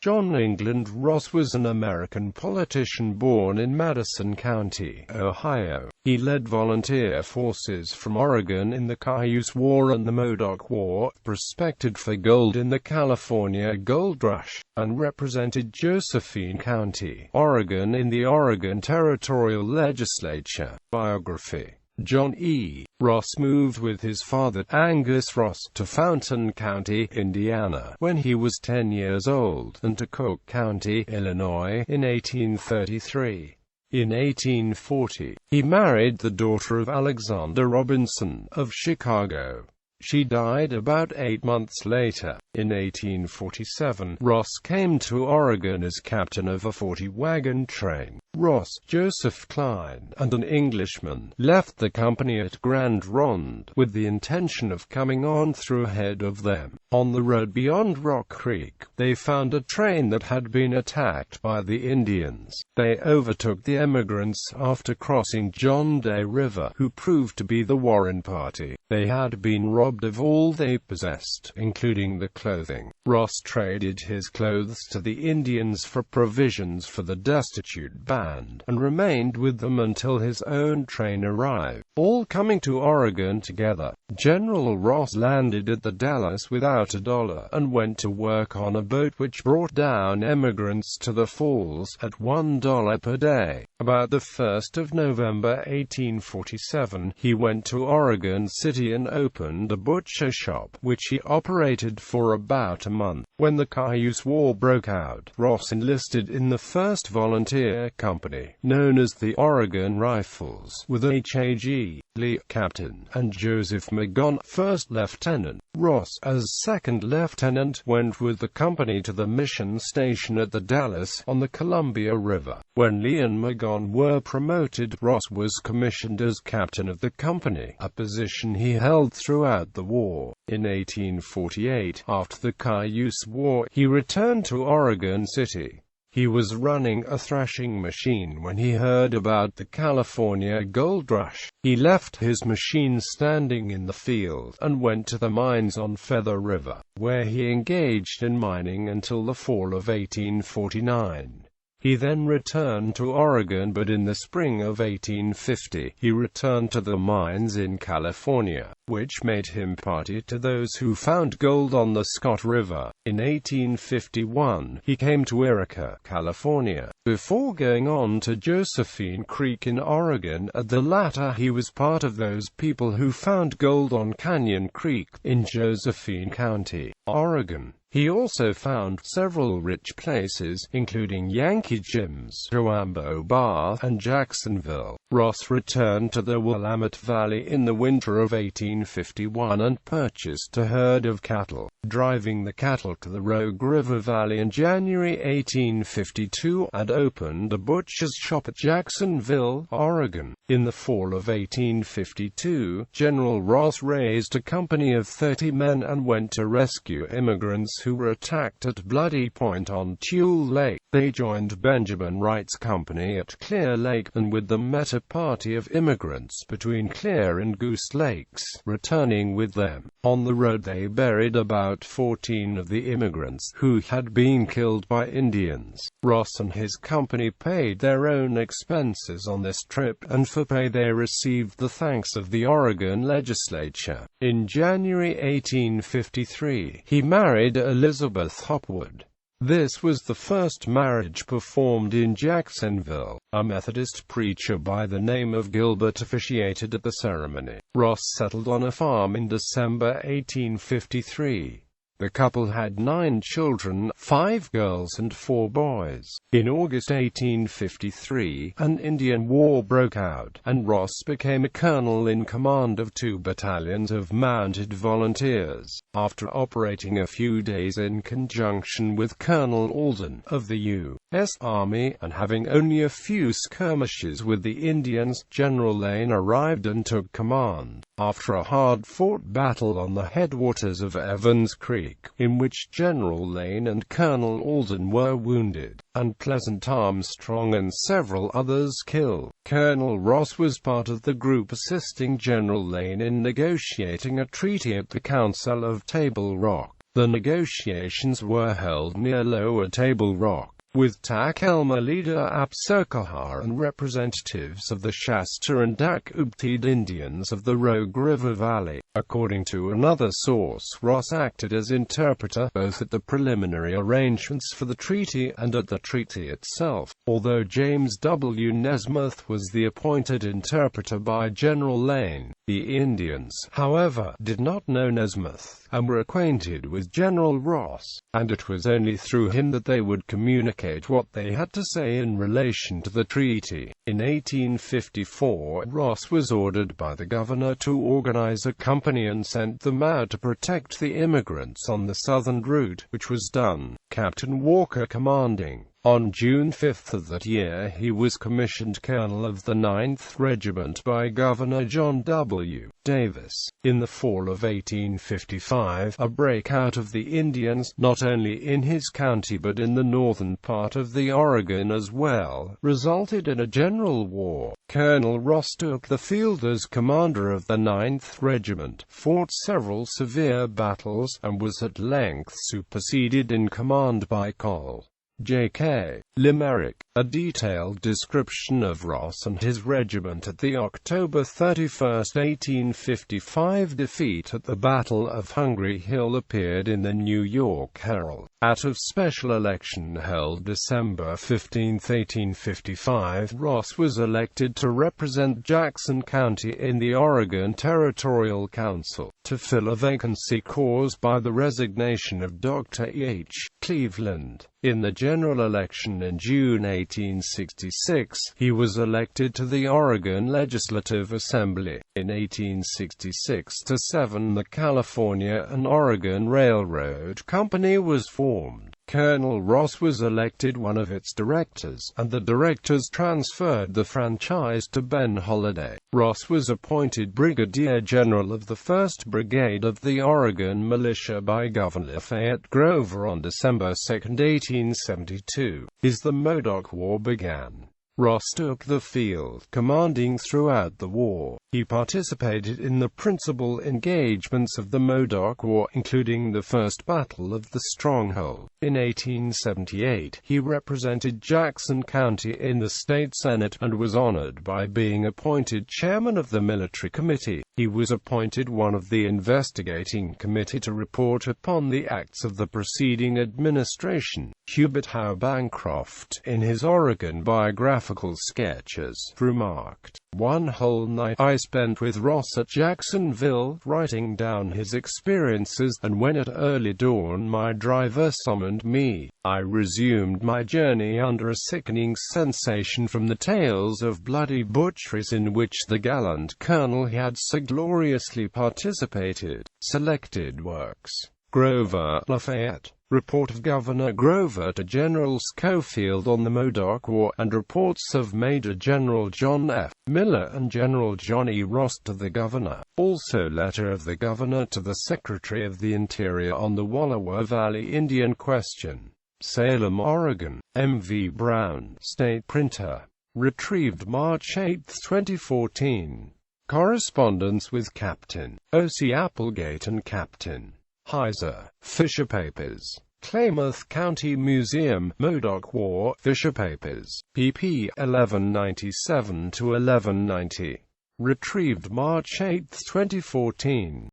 John England Ross was an American politician born in Madison County, Ohio. He led volunteer forces from Oregon in the Cayuse War and the Modoc War, prospected for gold in the California Gold Rush, and represented Josephine County, Oregon in the Oregon Territorial Legislature. Biography. John E. Ross moved with his father, Angus Ross, to Fountain County, Indiana, when he was 10 years old, and to Cook County, Illinois, in 1833. In 1840, he married the daughter of Alexander Robinson, of Chicago. She died about 8 months later. In 1847, Ross came to Oregon as captain of a 40-wagon train. Ross, Joseph Klein, and an Englishman left the company at Grand Ronde, with the intention of coming on through ahead of them. On the road beyond Rock Creek, they found a train that had been attacked by the Indians. They overtook the emigrants after crossing John Day River, who proved to be the Warren Party. They had been robbed of all they possessed, including the clothing. Ross traded his clothes to the Indians for provisions for the destitute band, and remained with them until his own train arrived. All coming to Oregon together, General Ross landed at the Dalles without a dollar, and went to work on a boat which brought down emigrants to the falls, at $1 per day. About the 1st of November 1847, he went to Oregon City and opened a butcher shop, which he operated for about a month. When the Cayuse War broke out, Ross enlisted in the 1st Volunteer Company, known as the Oregon Rifles, with H.A.G. Lee, captain, and Joseph McGon, first lieutenant. Ross, as second lieutenant, went with the company to the mission station at the Dalles, on the Columbia River. When Lee and McGon were promoted, Ross was commissioned as captain of the company, a position he held throughout the war. In 1848, after the Cayuse War, he returned to Oregon City. He was running a thrashing machine when he heard about the California Gold Rush. He left his machine standing in the field, and went to the mines on Feather River, where he engaged in mining until the fall of 1849. He then returned to Oregon, but in the spring of 1850, he returned to the mines in California, which made him party to those who found gold on the Scott River. In 1851, he came to Yreka, California, before going on to Josephine Creek in Oregon. At the latter, he was part of those people who found gold on Canyon Creek, in Josephine County, Oregon. He also found several rich places, including Yankee Jim's, Joambo Bar, and Jacksonville. Ross returned to the Willamette Valley in the winter of 1851 and purchased a herd of cattle, driving the cattle to the Rogue River Valley in January 1852, and opened a butcher's shop at Jacksonville, Oregon. In the fall of 1852, General Ross raised a company of 30 men and went to rescue immigrants who were attacked at Bloody Point on Tule Lake. They joined Benjamin Wright's company at Clear Lake, and with them met a party of immigrants between Clear and Goose Lakes, returning with them. On the road they buried about 14 of the immigrants who had been killed by Indians. Ross and his company paid their own expenses on this trip, and for pay they received the thanks of the Oregon Legislature. In January 1853, he married Elizabeth Hopwood. This was the first marriage performed in Jacksonville. A Methodist preacher by the name of Gilbert officiated at the ceremony. Ross settled on a farm in December 1853. The couple had 9 children, 5 girls and 4 boys. In August 1853, an Indian war broke out, and Ross became a colonel in command of 2 battalions of mounted volunteers. After operating a few days in conjunction with Colonel Alden, of the U.S. Army, and having only a few skirmishes with the Indians, General Lane arrived and took command. After a hard-fought battle on the headwaters of Evans Creek, in which General Lane and Colonel Alden were wounded, and Pleasant Armstrong and several others killed, Colonel Ross was part of the group assisting General Lane in negotiating a treaty at the Council of Table Rock. The negotiations were held near Lower Table Rock, with Takelma leader Apsokahar and representatives of the Shasta and Dakubtid Indians of the Rogue River Valley. According to another source, Ross acted as interpreter, both at the preliminary arrangements for the treaty and at the treaty itself, although James W. Nesmith was the appointed interpreter by General Lane. The Indians, however, did not know Nesmith, and were acquainted with General Ross, and it was only through him that they would communicate what they had to say in relation to the treaty. In 1854, Ross was ordered by the governor to organize a company and sent them out to protect the immigrants on the southern route, which was done, Captain Walker commanding. On June 5 of that year he was commissioned colonel of the 9th Regiment by Governor John W. Davis. In the fall of 1855, a breakout of the Indians, not only in his county but in the northern part of the Oregon as well, resulted in a general war. Colonel Ross took the field as commander of the 9th Regiment, fought several severe battles, and was at length superseded in command by Col. J.K. Limerick. A detailed description of Ross and his regiment at the October 31, 1855 defeat at the Battle of Hungry Hill appeared in the New York Herald. At a special election held December 15, 1855, Ross was elected to represent Jackson County in the Oregon Territorial Council, to fill a vacancy caused by the resignation of Dr. E.H. Cleveland. In the general election in June 1866, he was elected to the Oregon Legislative Assembly. In 1866-7, the California and Oregon Railroad Company was formed. Colonel Ross was elected one of its directors, and the directors transferred the franchise to Ben Holiday. Ross was appointed Brigadier General of the 1st Brigade of the Oregon Militia by Governor Lafayette Grover on December 2, 1872. The Modoc War began. Ross took the field, commanding throughout the war. He participated in the principal engagements of the Modoc War, including the First Battle of the Stronghold. In 1878, he represented Jackson County in the state senate, and was honored by being appointed chairman of the military committee. He was appointed one of the investigating committee to report upon the acts of the preceding administration. Hubert Howe Bancroft, in his Oregon biographical sketches, remarked, "One whole night I spent with Ross at Jacksonville, writing down his experiences, and when at early dawn my driver summoned me, I resumed my journey under a sickening sensation from the tales of bloody butcheries in which the gallant colonel had so gloriously participated." Selected works. Grover, Lafayette. Report of Governor Grover to General Schofield on the Modoc War, and reports of Major General John F. Miller and General John E. Ross to the Governor. Also letter of the Governor to the Secretary of the Interior on the Wallowa Valley Indian question. Salem, Oregon. M. V. Brown, State Printer. Retrieved March 8, 2014. Correspondence with Captain O.C. Applegate and Captain Heiser. Fisher Papers. Klamath County Museum, Modoc War, Fisher Papers, pp. 1197-1190. Retrieved March 8, 2014.